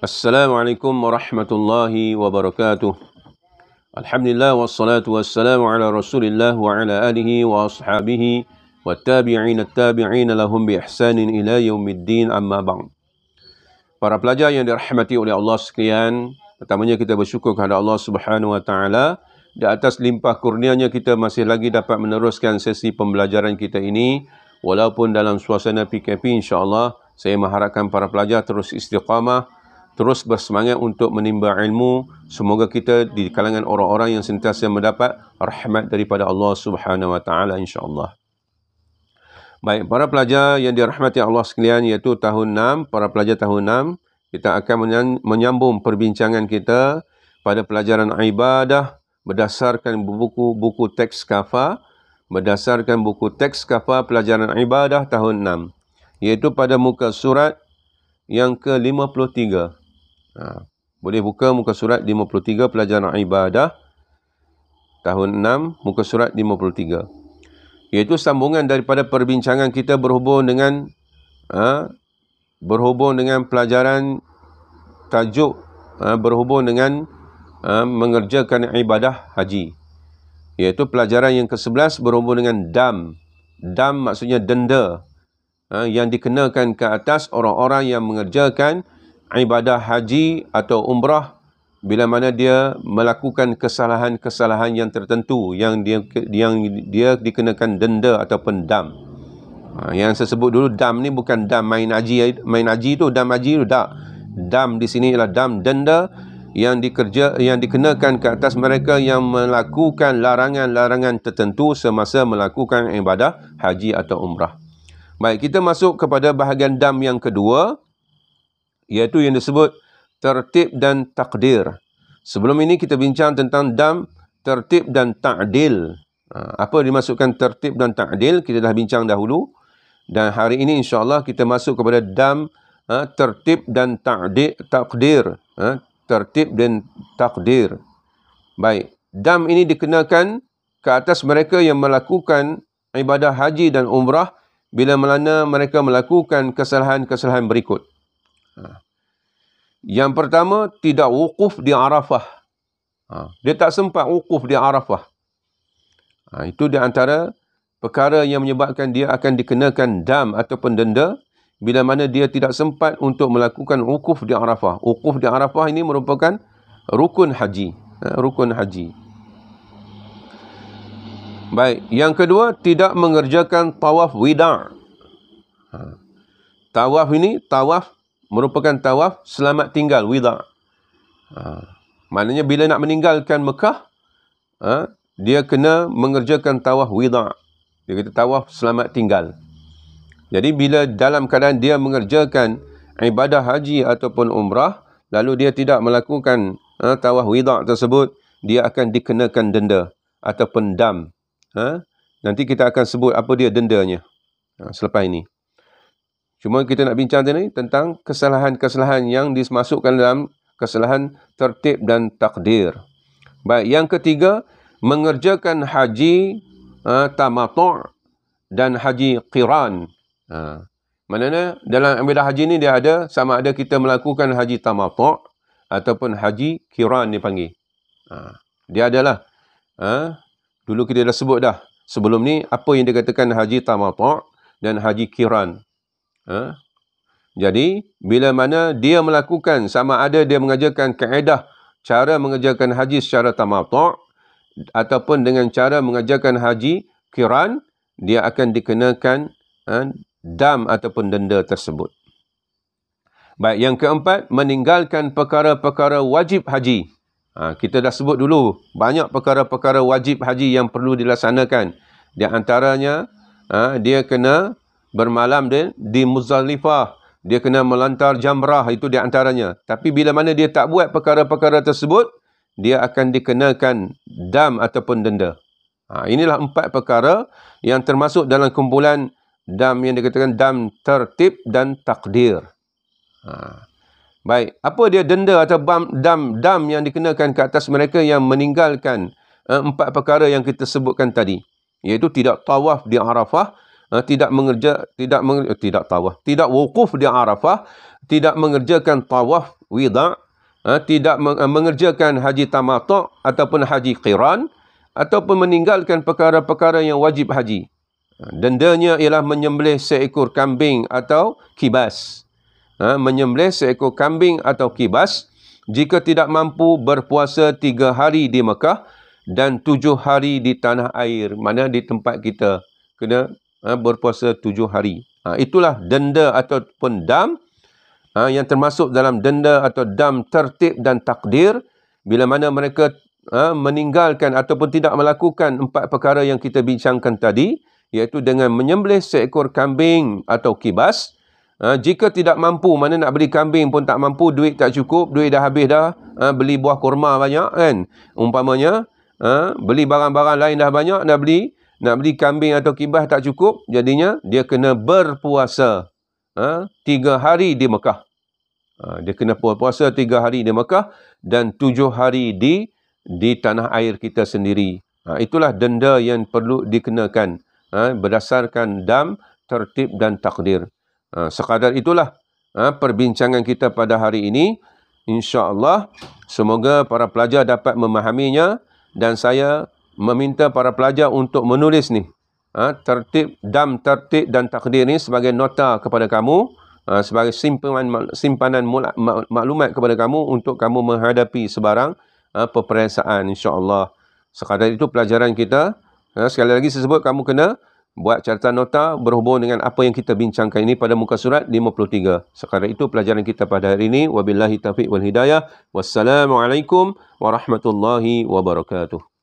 Assalamualaikum warahmatullahi wabarakatuh. Alhamdulillah wassalatu wassalamu ala Rasulillah wa ala alihi wa ashabihi wa tabi'in at-tabi'in lahum bi ihsanin ila yaumiddin, amma ba'd. Para pelajar yang dirahmati oleh Allah sekalian, pertamanya kita bersyukur kepada Allah Subhanahu wa taala di atas limpah kurnianya kita masih lagi dapat meneruskan sesi pembelajaran kita ini walaupun dalam suasana PKP. Insya-Allah saya mengharapkan para pelajar terus istiqamah, terus bersemangat untuk menimba ilmu. Semoga kita di kalangan orang-orang yang sentiasa mendapat rahmat daripada Allah Subhanahu wa taala, insya-Allah. Baik, para pelajar yang dirahmati Allah sekalian, iaitu tahun 6, para pelajar tahun 6, kita akan menyambung perbincangan kita pada pelajaran ibadah berdasarkan buku teks kafa, pelajaran ibadah tahun 6, iaitu pada muka surat yang ke-53. Boleh buka muka surat 53, pelajaran ibadah tahun 6, muka surat 53. Iaitu sambungan daripada perbincangan kita berhubung dengan pelajaran tajuk berhubung dengan mengerjakan ibadah haji. Iaitu pelajaran yang ke-11 berhubung dengan dam. Dam maksudnya denda yang dikenakan ke atas orang-orang yang mengerjakan ibadah haji atau umrah bila mana dia melakukan kesalahan-kesalahan yang tertentu yang dia dikenakan denda ataupun dam. Yang saya sebut dulu dam ni bukan dam main haji tu, dam haji tu tak. Dam di sini ialah dam denda yang dikenakan ke atas mereka yang melakukan larangan-larangan tertentu semasa melakukan ibadah haji atau umrah. Baik, kita masuk kepada bahagian dam yang kedua, iaitu yang disebut tertib dan takdir. Sebelum ini kita bincang tentang dam, tertib dan ta'dil. Apa dimaksudkan tertib dan ta'dil, kita dah bincang dahulu. Dan hari ini insya-Allah kita masuk kepada dam, tertib dan takdir. Tertib dan takdir. Baik, dam ini dikenakan ke atas mereka yang melakukan ibadah haji dan umrah bila mana mereka melakukan kesalahan-kesalahan berikut. Yang pertama, tidak wukuf di Arafah. Dia tak sempat wukuf di Arafah. Itu di antara perkara yang menyebabkan dia akan dikenakan dam ataupun denda bila mana dia tidak sempat untuk melakukan wukuf di Arafah. Wukuf di Arafah ini merupakan rukun haji. Rukun haji. Baik, yang kedua, tidak mengerjakan tawaf wida'. Tawaf ini, merupakan tawaf selamat tinggal, wida'. Maknanya bila nak meninggalkan Mekah, dia kena mengerjakan tawaf wida'. Dia kata tawaf selamat tinggal. Jadi bila dalam keadaan dia mengerjakan ibadah haji ataupun umrah, lalu dia tidak melakukan tawaf wida' tersebut, dia akan dikenakan denda ataupun dam. Nanti kita akan sebut apa dia dendanya selepas ini. Cuma kita nak bincang tadi tentang kesalahan-kesalahan yang dimasukkan dalam kesalahan tertib dan takdir. Baik, yang ketiga, mengerjakan haji tamattu' dan haji qiran. Maknanya dalam ibadah haji ni dia ada, sama ada kita melakukan haji tamattu' ataupun haji qiran dipanggil. Dia adalah dulu kita dah sebut dah sebelum ni apa yang dikatakan haji tamattu' dan haji qiran. Jadi bila mana dia melakukan, sama ada dia mengajarkan kaedah cara mengerjakan haji secara tamattu' ataupun dengan cara mengajarkan haji qiran, dia akan dikenakan dam ataupun denda tersebut. Baik, yang keempat, meninggalkan perkara-perkara wajib haji. Kita dah sebut dulu banyak perkara-perkara wajib haji yang perlu dilaksanakan. Di antaranya dia kena bermalam di Muzdalifah, dia kena melantar jamrah, itu di antaranya. Tapi bila mana dia tak buat perkara-perkara tersebut, dia akan dikenakan dam ataupun denda. Inilah 4 perkara yang termasuk dalam kumpulan dam yang dikatakan dam tertib dan takdir. Baik, apa dia denda atau dam yang dikenakan ke atas mereka yang meninggalkan 4 perkara yang kita sebutkan tadi, iaitu tidak tawaf di Arafah, tidak wukuf di Arafah, tidak mengerjakan tawaf wida', tidak mengerjakan haji tamattu' ataupun haji qiran, ataupun meninggalkan perkara-perkara yang wajib haji. Dendanya ialah menyembelih seekor kambing atau kibas. Menyembelih seekor kambing atau kibas jika tidak mampu berpuasa 3 hari di Mekah dan 7 hari di tanah air. Mana di tempat kita kena berpuasa 7 hari. Itulah denda ataupun dam yang termasuk dalam denda atau dam tertib dan takdir bila mana mereka meninggalkan ataupun tidak melakukan 4 perkara yang kita bincangkan tadi, iaitu dengan menyembelih seekor kambing atau kibas. Jika tidak mampu, mana nak beli kambing pun tak mampu, duit tak cukup, duit dah habis dah, beli buah kurma banyak kan, umpamanya, beli barang-barang lain dah banyak, nak beli kambing atau kibas tak cukup, jadinya dia kena berpuasa 3 hari di Mekah. Dia kena puasa 3 hari di Mekah dan 7 hari di tanah air kita sendiri. Itulah denda yang perlu dikenakan berdasarkan dam, tertib dan takdir. Sekadar itulah perbincangan kita pada hari ini. InsyaAllah semoga para pelajar dapat memahaminya, dan saya meminta para pelajar untuk menulis ni tertib, dam, tertib dan takdir ni sebagai nota kepada kamu, sebagai simpanan maklumat kepada kamu untuk kamu menghadapi sebarang peperiksaan, insya-Allah. Sekadar itu pelajaran kita. Sekali lagi saya sebut, kamu kena buat catatan nota berhubung dengan apa yang kita bincangkan ini pada muka surat 53. Sekadar itu pelajaran kita pada hari ini. Wabillahi taufiq wal hidayah. Wassalamualaikum warahmatullahi wabarakatuh.